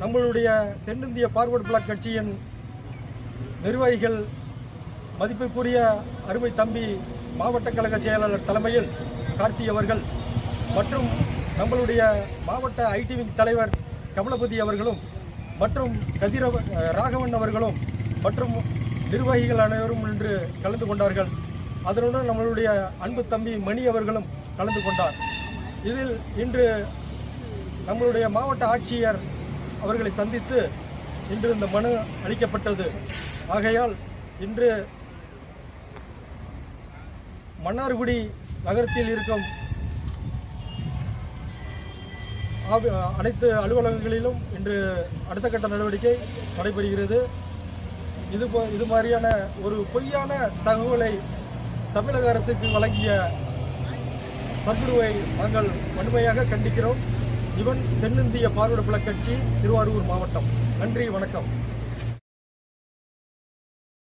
நம்மளுடைய தென்னிந்திய forward black கட்சியின் நிர்வாகிகள், மதிப்புக்குரிய அருமை தம்பி மாவட்ட கழக செயலாளர் தலைமையில் கார்த்தி அவர்கள் மற்றும் நம்மளுடைய மாவட்ட ஐடி விங் தலைவர் கமலபதி அவர்களும் மற்றும் ராகவன் அவர்களும் மற்றும் நிர்வாகிகள் அனைவரும் இன்று கலந்து கொண்டார்கள். அதனுடன் நம்மளுடைய அன்பு தம்பி மணி அவர்களும் கலந்து கொண்டார். இதில் இன்று நம்மளுடைய மாவட்ட ஆட்சியர் அவர்களை சந்தித்து இன்று இந்த மனு அளிக்கப்பட்டது. ஆகையால் இன்று மன்னார்குடி நகரத்தில் இருக்கும் அனைத்து அலுவலகங்களிலும் இன்று அடுத்த கட்ட நடவடிக்கை நடைபெறுகிறது. இது மாதிரியான ஒரு பொய்யான தகவலை தமிழக அரசுக்கு வழங்கிய சந்துருவை நாங்கள் வன்மையாக கண்டிக்கிறோம். இவன் தென்னிந்திய ஃபார்வர்ட் பிளாக் கட்சி, திருவாரூர் மாவட்டம். நன்றி, வணக்கம்.